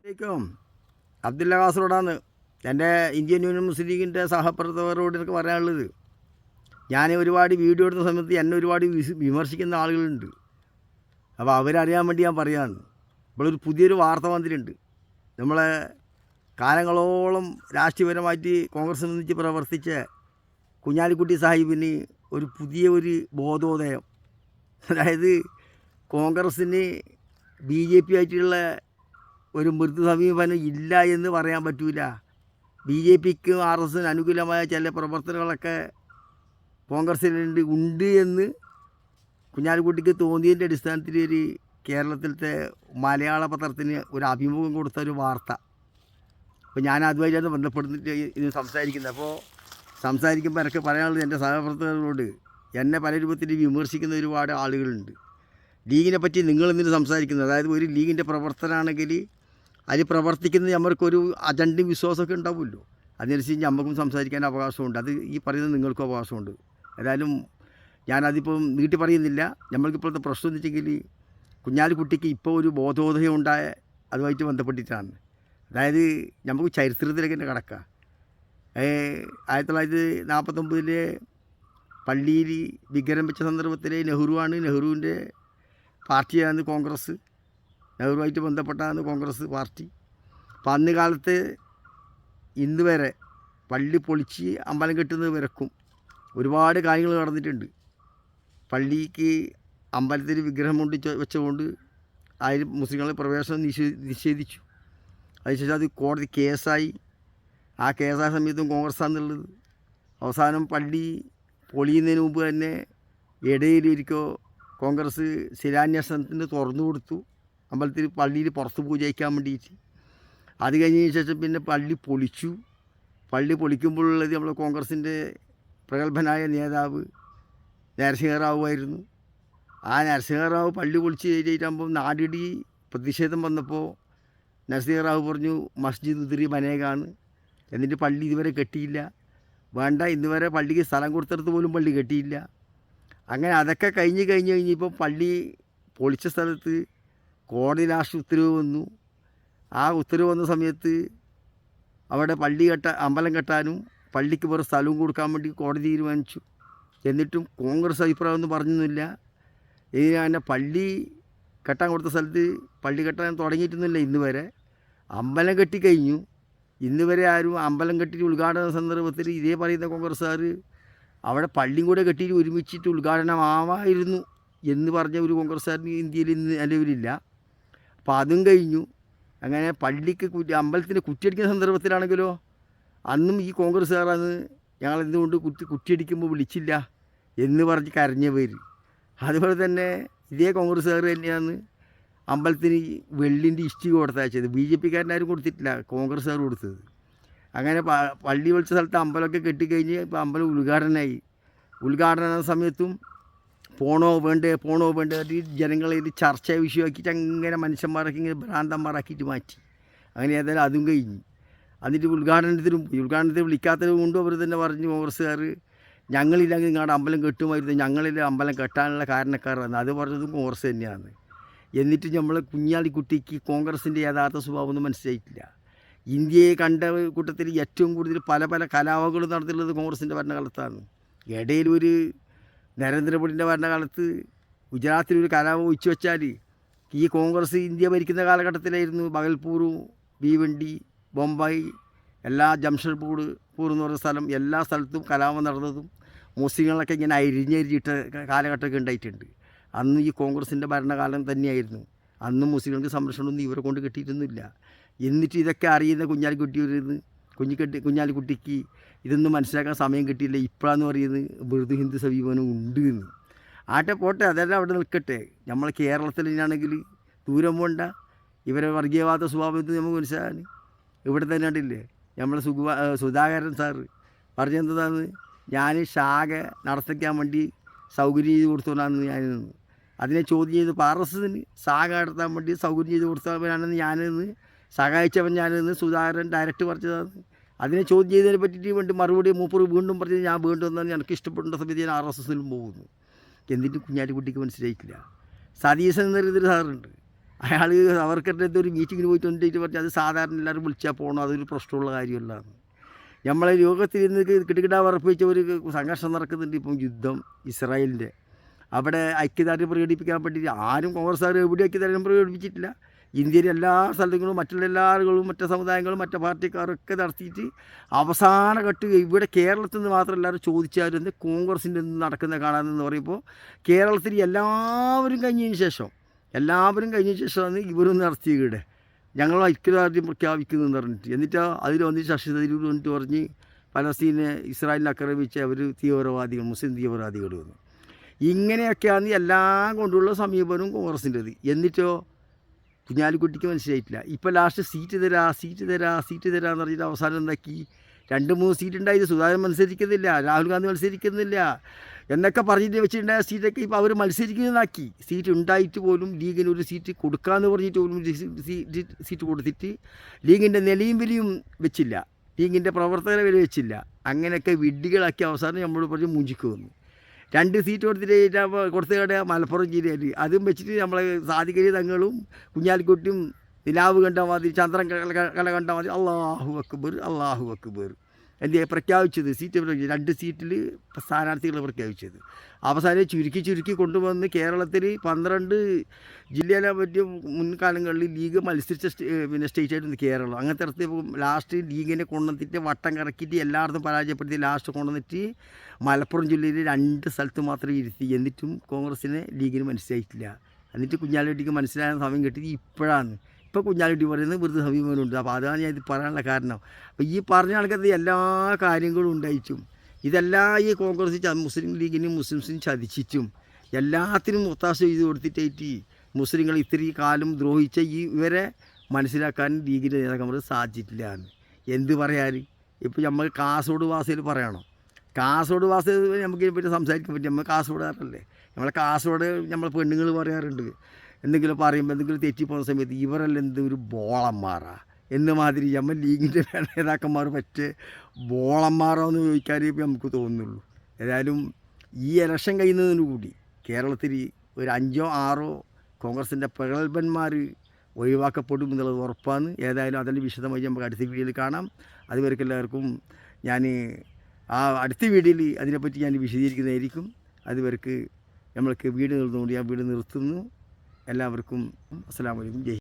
ക്കും അബ്ദുല്ല കാസർഗോഡാണ്. എൻ്റെ Indian union മുസ്ലിം ലീഗിൻ്റെ സഹപ്രവർത്തകരോട് എനിക്ക് പറയാനുള്ളത്, ഞാൻ ഒരുപാട് വീഡിയോ എടുത്ത സമയത്ത് എന്നെ ഒരുപാട് വിമർശിക്കുന്ന ആളുകളുണ്ട്. അപ്പോൾ അവരറിയാൻ വേണ്ടി ഞാൻ പറയുകയാണ്. ഇപ്പോഴൊരു പുതിയൊരു വാർത്ത വന്നിട്ടുണ്ട്. നമ്മളെ കാലങ്ങളോളം രാഷ്ട്രീയപരമായിട്ട് കോൺഗ്രസ് നിന്നിച്ച് പ്രവർത്തിച്ച കുഞ്ഞാലിക്കുട്ടി സാഹിബിന് ഒരു പുതിയ ബോധോദയം. അതായത് കോൺഗ്രസ്സിന് BJP ആയിട്ടുള്ള ഒരു മൃദു സമീപനം ഇല്ല എന്ന് പറയാൻ പറ്റില്ല. BJPക്കും RSSനും അനുകൂലമായ ചില പ്രവർത്തനങ്ങളൊക്കെ കോൺഗ്രസ്സിലുണ്ട് എന്ന് കുഞ്ഞാലിക്കുട്ടിക്ക് തോന്നിയതിൻ്റെ അടിസ്ഥാനത്തിൽ കേരളത്തിലത്തെ മലയാള പത്രത്തിന് ഒരു അഭിമുഖം കൊടുത്ത ഒരു വാർത്ത. അപ്പോൾ ഞാൻ അതുമായിട്ടാണ് ബന്ധപ്പെടുന്നിട്ട് ഇത് സംസാരിക്കുന്നത്. അപ്പോൾ സംസാരിക്കുമ്പോൾ എനിക്ക് പറയാനുള്ളത്, എൻ്റെ സഹപ്രവർത്തകരോട് എന്നെ പല രൂപത്തിൽ വിമർശിക്കുന്ന ഒരുപാട് ആളുകളുണ്ട്. ലീഗിനെ പറ്റി നിങ്ങളെന്തിനു സംസാരിക്കുന്നത്? അതായത് ഒരു ലീഗിൻ്റെ പ്രവർത്തനമാണെങ്കിൽ അതിൽ പ്രവർത്തിക്കുന്നത് നമ്മൾക്കൊരു അജണ്ടയും വിശ്വാസമൊക്കെ ഉണ്ടാവുമല്ലോ. അതിനനുസരിച്ച് നമുക്കും സംസാരിക്കാൻ അവകാശമുണ്ട്. അത് ഈ പറയുന്നത് നിങ്ങൾക്കും അവകാശമുണ്ട്. ഏതായാലും ഞാനതിപ്പം നീട്ടി പറയുന്നില്ല. നമ്മൾക്കിപ്പോഴത്തെ പ്രശ്നം എന്ന് വെച്ചെങ്കിൽ, കുഞ്ഞാലിക്കുട്ടിക്ക് ഇപ്പോൾ ഒരു ബോധോദയം ഉണ്ടായ അതുമായിട്ട് ബന്ധപ്പെട്ടിട്ടാണ്. അതായത് നമുക്ക് ചരിത്രത്തിലേക്ക് തന്നെ കിടക്കുക. 1949 പള്ളിയിൽ വിഗ്രഹം വെച്ച സന്ദർഭത്തിൽ നെഹ്റുവിൻ്റെ പാർട്ടിയാണ് കോൺഗ്രസ്. നെഹ്റുവായിട്ട് ബന്ധപ്പെട്ടാണ് കോൺഗ്രസ് പാർട്ടി. അപ്പം അന്ന് കാലത്ത് ഇന്ന് വരെ പള്ളി പൊളിച്ച് അമ്പലം കെട്ടുന്നത് വരക്കും ഒരുപാട് കാര്യങ്ങൾ നടന്നിട്ടുണ്ട്. പള്ളിക്ക് അമ്പലത്തിൽ വിഗ്രഹം കൊണ്ട് വെച്ചുകൊണ്ട് അതിൽ മുസ്ലിങ്ങളെ പ്രവേശനം നിഷേധിച്ചു. അതിനുശേഷം അത് കോടതി കേസായി. ആ കേസായ സമയത്തും കോൺഗ്രസ്സാണെന്നുള്ളത്. അവസാനം പള്ളി പൊളിയുന്നതിന് മുമ്പ് തന്നെ ഇടയിലിരിക്കോ കോൺഗ്രസ് ശിലാന്വേഷണത്തിന് തുറന്നു കൊടുത്തു അമ്പലത്തിൽ, പള്ളിയിൽ പുറത്ത് പൂജയ്ക്കാൻ വേണ്ടിയിട്ട്. അത് കഴിഞ്ഞതിന് ശേഷം പിന്നെ പള്ളി പൊളിച്ചു. പള്ളി പൊളിക്കുമ്പോഴുള്ളത് നമ്മൾ കോൺഗ്രസിൻ്റെ പ്രഗത്ഭനായ നേതാവ് നരസിംഹറാവു ആയിരുന്നു. ആ നരസിംഹറാവു പള്ളി പൊളിച്ച് കഴിഞ്ഞിട്ടാകുമ്പോൾ നാടിടി പ്രതിഷേധം വന്നപ്പോൾ നരസിംഹറാവു പറഞ്ഞു, മസ്ജിദ് ഉദ്രി ബനേഗാണ്. എന്നിട്ട് പള്ളി ഇതുവരെ കെട്ടിയില്ല. വേണ്ട, ഇന്നുവരെ പള്ളിക്ക് സ്ഥലം കൊടുത്തിടത്ത് പോലും പള്ളി കെട്ടിയില്ല. അങ്ങനെ അതൊക്കെ കഴിഞ്ഞപ്പോൾ പള്ളി പൊളിച്ച സ്ഥലത്ത് കോടതി ലാസ്റ്റ് ഉത്തരവ് വന്നു. ആ ഉത്തരവ് വന്ന സമയത്ത് അവിടെ അമ്പലം കെട്ടാനും പള്ളിക്ക് വേറെ സ്ഥലവും കൊടുക്കാൻ വേണ്ടി കോടതി തീരുമാനിച്ചു. എന്നിട്ടും കോൺഗ്രസ് അഭിപ്രായം ഒന്നും പറഞ്ഞൊന്നുമില്ല. ഇനി തന്നെ പള്ളി കെട്ടാൻ കൊടുത്ത സ്ഥലത്ത് പള്ളി കെട്ടാൻ തുടങ്ങിയിട്ടൊന്നുമില്ല. ഇന്ന് വരെ അമ്പലം കെട്ടിക്കഴിഞ്ഞു. ഇന്ന് വരെ ആരും അമ്പലം കെട്ടിയിട്ട് ഉദ്ഘാടന സന്ദർഭത്തിൽ ഇതേ പറയുന്ന കോൺഗ്രസ്സുകാർ അവിടെ പള്ളിയും കൂടെ കെട്ടിയിട്ട് ഒരുമിച്ചിട്ട് ഉദ്ഘാടനമാവായിരുന്നു എന്ന് പറഞ്ഞ ഒരു കോൺഗ്രസ്സുകാരന് ഇന്ത്യയിൽ ഇന്ന് നിലവിലില്ല. അപ്പോൾ അതും കഴിഞ്ഞു. അങ്ങനെ പള്ളിക്ക് അമ്പലത്തിന് കുറ്റിയടിക്കുന്ന സന്ദർഭത്തിലാണെങ്കിലോ അന്നും ഈ കോൺഗ്രസ്സുകാരാണ് ഞങ്ങളെന്തുകൊണ്ട് കുറ്റിയടിക്കുമ്പോൾ വിളിച്ചില്ല എന്ന് പറഞ്ഞ് കരഞ്ഞ പേര്. അതുപോലെ തന്നെ ഇതേ കോൺഗ്രസ്സുകാർ തന്നെയാണ് അമ്പലത്തിന് വെള്ളിൻ്റെ ഇഷ്ടിക കൊടുത്തയച്ചത്. BJPക്കാരനാരും കൊടുത്തിട്ടില്ല, കോൺഗ്രസ്സുകാർ കൊടുത്തത്. അങ്ങനെ പള്ളി വിളിച്ച സ്ഥലത്ത് അമ്പലമൊക്കെ കെട്ടിക്കഴിഞ്ഞ് ഇപ്പോൾ അമ്പലം ഉദ്ഘാടനമായി. ഉദ്ഘാടന സമയത്തും പോണോ വേണ്ടേ ജനങ്ങളെ ഇത് ചർച്ചാ വിഷയമാക്കിയിട്ട് അങ്ങനെ മനുഷ്യന്മാരൊക്കെ ഇങ്ങനെ ഭ്രാന്തന്മാരാക്കിയിട്ട് മാറ്റി. അങ്ങനെ ഏതായാലും അതും കഴിഞ്ഞ് എന്നിട്ട് ഉദ്ഘാടനത്തിന് വിളിക്കാത്തത് കൊണ്ടും അവർ തന്നെ പറഞ്ഞു, കോൺഗ്രസ്സുകാർ ഞങ്ങളില്ലെങ്കിൽ നിങ്ങളുടെ അമ്പലം കെട്ടുമായിരുന്നു, ഞങ്ങളിൽ അമ്പലം കെട്ടാനുള്ള കാരണക്കാരാണ്. അത് പറഞ്ഞതും കോൺഗ്രസ് തന്നെയാണ്. എന്നിട്ട് നമ്മൾ കുഞ്ഞാലിക്കുട്ടിക്ക് കോൺഗ്രസിൻ്റെ യഥാർത്ഥ സ്വഭാവം ഒന്നും മനസ്സിലായിട്ടില്ല. ഇന്ത്യയെ കണ്ട കൂട്ടത്തിൽ ഏറ്റവും കൂടുതൽ പല കലാപങ്ങളും നടത്തിയിട്ടുള്ളത് കോൺഗ്രസിൻ്റെ ഭരണകാലത്താണ്. ഇടയിൽ നരേന്ദ്രമോദിൻ്റെ ഭരണകാലത്ത് ഗുജറാത്തിലൊരു കലാപം ഒഴിച്ചു വെച്ചാൽ ഈ കോൺഗ്രസ് ഇന്ത്യ ഭരിക്കുന്ന കാലഘട്ടത്തിലായിരുന്നു ബഗൽപൂറും ഭീവണ്ടി ബൊംബായി ജംഷഡ്പൂർ എന്ന് പറയുന്ന സ്ഥലം, എല്ലാ സ്ഥലത്തും കലാപം നടന്നതും മുസ്ലിങ്ങളൊക്കെ ഇങ്ങനെ അരിഞ്ഞിട്ട കാലഘട്ടമൊക്കെ ഉണ്ടായിട്ടുണ്ട്. അന്ന് ഈ കോൺഗ്രസിൻ്റെ ഭരണകാലം തന്നെയായിരുന്നു. അന്നും മുസ്ലിങ്ങൾക്ക് സംരക്ഷണമൊന്നും ഇവരെ കൊണ്ട് കിട്ടിയിട്ടൊന്നുമില്ല. എന്നിട്ട് ഇതൊക്കെ അറിയുന്ന കുഞ്ഞാലിക്കുട്ടിക്ക് ഇതൊന്നും മനസ്സിലാക്കാൻ സമയം കിട്ടിയില്ല. ഇപ്പോഴാന്ന് പറയുന്നത് മൃദു ഹിന്ദു സമീപനം ഉണ്ട് എന്ന്. ആട്ടെ പോട്ടെ, അതെല്ലാം അവിടെ നിൽക്കട്ടെ. നമ്മൾ കേരളത്തിൽ തന്നെയാണെങ്കിൽ ദൂരം പോണ്ട. ഇവരെ വർഗീയവാദ സ്വഭാവത്തിൽ നമുക്ക് മനസ്സിലാകാൻ ഇവിടെ തന്നെ ഉണ്ടില്ലേ. നമ്മൾ സുധാകരൻ സാറ് പറഞ്ഞെന്താണ്, ഞാൻ ശാഖ നടത്തിക്കാൻ വേണ്ടി സൗകര്യം ചെയ്ത് കൊടുത്തോണ്ടാണെന്ന് ഞാൻ നിന്ന്. അതിനെ ചോദ്യം ചെയ്ത് RSSന് ശാഖ നടത്താൻ വേണ്ടി സൗകര്യം ചെയ്ത് കൊടുത്തവനാണെന്ന് ഞാനിന്ന് സഹായിച്ചവൻ ഞാനിന്ന് സുധാകരൻ ഡയറക്റ്റ് പറഞ്ഞതാണ്. അതിനെ ചോദ്യം ചെയ്തതിനെ പറ്റിയിട്ട് വേണ്ടി മറുപടി മൂപ്പറ് വീണ്ടും പറഞ്ഞത് ഞാൻ വീണ്ടും വന്നാൽ എനിക്ക് ഇഷ്ടപ്പെടുന്ന സമയത്ത് ഞാൻ RSSലും പോകുന്നു. എന്നിട്ട് കുഞ്ഞാലിക്കുട്ടിക്ക് മനസ്സിലായിട്ടില്ല. സതീശൻ എന്നൊരു സാറുണ്ട്, അയാൾ അവർക്കെൻ്റെ ഒരു മീറ്റിങ്ങിന് പോയിട്ട് കൊണ്ടിട്ട് പറഞ്ഞു അത് സാധാരണ എല്ലാവരും വിളിച്ചാൽ പോകണം, അതൊരു പ്രശ്നമുള്ള കാര്യമല്ല. നമ്മളെ ലോകത്തിൽ നിന്ന് കിടുകിടാ ഉറപ്പിച്ച ഒരു സംഘർഷം നടക്കുന്നുണ്ട് ഇപ്പം, യുദ്ധം ഇസ്രായേലിൻ്റെ. അവിടെ ഐക്യദാർഢ്യം പ്രകടിപ്പിക്കാൻ വേണ്ടിയിട്ട് ആരും കോൺഗ്രസ്സുകാർ എവിടെ ഐക്യദാർഢ്യം പ്രകടിപ്പിച്ചിട്ടില്ല. ഇന്ത്യയിലെ എല്ലാ സ്ഥലങ്ങളും മറ്റുള്ള എല്ലാ ആളുകളും മറ്റു സമുദായങ്ങളും മറ്റു പാർട്ടിക്കാരൊക്കെ നടത്തിയിട്ട് അവസാന ഘട്ട് ഇവിടെ കേരളത്തിൽ നിന്ന് മാത്രം എല്ലാവരും ചോദിച്ചാലും കോൺഗ്രസിൻ്റെ നിന്ന് നടക്കുന്ന കാണാമെന്ന് പറയുമ്പോൾ കേരളത്തിൽ എല്ലാവരും കഴിഞ്ഞതിന് ശേഷമാണ് ഇവരൊന്ന് നടത്തിയത്. ഞങ്ങൾ ഐക്യദാർഢ്യം പ്രഖ്യാപിക്കുന്നതെന്ന് പറഞ്ഞിട്ട്, എന്നിട്ട് അതിൽ വന്നിട്ട് ശശി തരൂർ വന്നിട്ട് പറഞ്ഞ് പലസ്തീനെ ഇസ്രായേലിനെ ആക്രമിച്ച് അവർ തീവ്രവാദികൾ, മുസ്ലിം തീവ്രവാദികൾ വന്നു. ഇങ്ങനെയൊക്കെയാണ് എല്ലാം കൊണ്ടുള്ള സമീപനവും കോൺഗ്രസിൻ്റെത്. എന്നിട്ടോ കുഞ്ഞാലിക്കുട്ടിക്ക് മനസ്സിലായിട്ടില്ല. ഇപ്പോൾ ലാസ്റ്റ് സീറ്റ് തരാമെന്ന് പറഞ്ഞിട്ട് അവസാനം എന്താക്കി, 2-3 സീറ്റ് ഉണ്ടായത്. സുധാകരൻ മത്സരിക്കുന്നില്ല, രാഹുൽ ഗാന്ധി മത്സരിക്കുന്നില്ല എന്നൊക്കെ പറഞ്ഞിട്ട് വെച്ചിട്ടുണ്ടായ സീറ്റൊക്കെ ഇപ്പോൾ അവർ മത്സരിക്കുന്നതാക്കി. സീറ്റ് ഉണ്ടായിട്ട് പോലും ലീഗിന് ഒരു സീറ്റ് കൊടുക്കാമെന്ന് പറഞ്ഞിട്ട് പോലും സീറ്റ് കൊടുത്തിട്ട് ലീഗിൻ്റെ നിലയും വിലയും വെച്ചില്ല, ലീഗിൻ്റെ പ്രവർത്തകരെ വില വെച്ചില്ല. അങ്ങനെയൊക്കെ വിഡ്ഢികളാക്കി അവസാനം നമ്മളോട് പറഞ്ഞ് മുഞ്ചിക്ക് വന്നു. 2 സീറ്റ് കൊടുത്തിട്ട് മലപ്പുറം ജില്ലയിൽ അതും വെച്ചിട്ട് നമ്മളെ സാദിഖലി തങ്ങളും കുഞ്ഞാലിക്കുട്ടിയും നിലാവ് കണ്ടാൽ മതി, ചന്ദ്രൻ കല കണ്ടാൽ മതി, അല്ലാഹു അക്ബർ എന്ത് പ്രഖ്യാപിച്ചത്. സീറ്റ് 2 സീറ്റിൽ സ്ഥാനാർത്ഥികളെ പ്രഖ്യാപിച്ചത്. അവസാനം ചുരുക്കി കൊണ്ടുവന്ന് കേരളത്തിൽ 12 ജില്ലയിലെ പറ്റിയ മുൻകാലങ്ങളിൽ ലീഗ് മത്സരിച്ച സ്റ്റേറ്റായിരുന്നു കേരളം. അങ്ങനത്തെ ഇടത്ത് ലാസ്റ്റ് ലീഗിനെ കൊണ്ടുവന്നിട്ട് വട്ടം കറക്കിയിട്ട് എല്ലായിടത്തും പരാജയപ്പെടുത്തി ലാസ്റ്റ് കൊണ്ടുവന്നിട്ട് മലപ്പുറം ജില്ലയിൽ 2 സ്ഥലത്ത് മാത്രമേ ഇരുത്തി. എന്നിട്ടും കോൺഗ്രസ്സിനെ ലീഗിന് മനസ്സിലായിട്ടില്ല. എന്നിട്ട് കുഞ്ഞാലിക്കുട്ടിക്ക് മനസ്സിലായ സമയം കിട്ടിയത് ഇപ്പോഴാണ്. ഇപ്പോൾ കുഞ്ഞാലിക്കുട്ടി പറയുന്നത് വെറുതെ സമീപനമുണ്ട്. അപ്പോൾ അതാണ് ഞാൻ ഇത് പറയാനുള്ള കാരണം. അപ്പോൾ ഈ പറഞ്ഞ ആൾക്കത് എല്ലാ കാര്യങ്ങളും ഉണ്ടായിട്ടും ഇതെല്ലാം ഈ കോൺഗ്രസ് മുസ്ലിം ലീഗിനും മുസ്ലിംസിനും ചതിച്ചിട്ടും എല്ലാത്തിനും ഒത്താശ ചെയ്ത് കൊടുത്തിട്ടായിട്ട് മുസ്ലിങ്ങൾ ഇത്രയും കാലം ദ്രോഹിച്ച ഇവരെ മനസ്സിലാക്കാൻ ലീഗിൻ്റെ നേതാക്കന്മാർ സാധിച്ചിട്ടില്ല. എന്ത് പറയാൻ, ഇപ്പോൾ നമ്മൾ കാസർഗോഡ് ഭാഷയിൽ പറയണം. കാസർഗോഡ് ഭാഷയിൽ നമുക്ക് ഇതിനെപ്പറ്റി സംസാരിക്കാൻ പറ്റും. നമ്മൾ കാസർഗോഡുകാരല്ലേ. കാസർഗോഡ് നമ്മൾ പെണ്ണുങ്ങൾ പറയാറുണ്ട്, എന്തെങ്കിലും പറയുമ്പോൾ എന്തെങ്കിലും തെറ്റിപ്പോകുന്ന സമയത്ത് ഇവരെല്ലാം എന്തൊരു ബോളന്മാരാ എന്ന മാതിരി നമ്മൾ ലീഗിൻ്റെ നേതാക്കന്മാർ പറ്റേ ബോളന്മാരോ എന്ന് ചോദിക്കാനേ ഇപ്പോൾ നമുക്ക് തോന്നുന്നുള്ളൂ. ഏതായാലും ഈ ഇലക്ഷൻ കഴിയുന്നതിന് കൂടി കേരളത്തിൽ ഒരു 5-6 കോൺഗ്രസിൻ്റെ പ്രഗത്ഭന്മാർ ഒഴിവാക്കപ്പെടും എന്നുള്ളത് ഉറപ്പാണ്. ഏതായാലും അതിൻ്റെ വിശദമായി നമുക്ക് അടുത്ത വീഡിയോയിൽ കാണാം. അതുവരെയ്ക്ക് എല്ലാവർക്കും ഞാൻ അടുത്ത വീഡിയോയിൽ അതിനെപ്പറ്റി ഞാൻ വിശദീകരിക്കുന്നതായിരിക്കും. അതുവരെയ്ക്ക് നമ്മൾക്ക് വീഡിയോ നിർത്തുന്നുകൊണ്ട് ഞാൻ വീഡിയോ നിർത്തുന്നു. എല്ലാവർക്കും അസ്സലാമു അലൈക്കും. ജയ്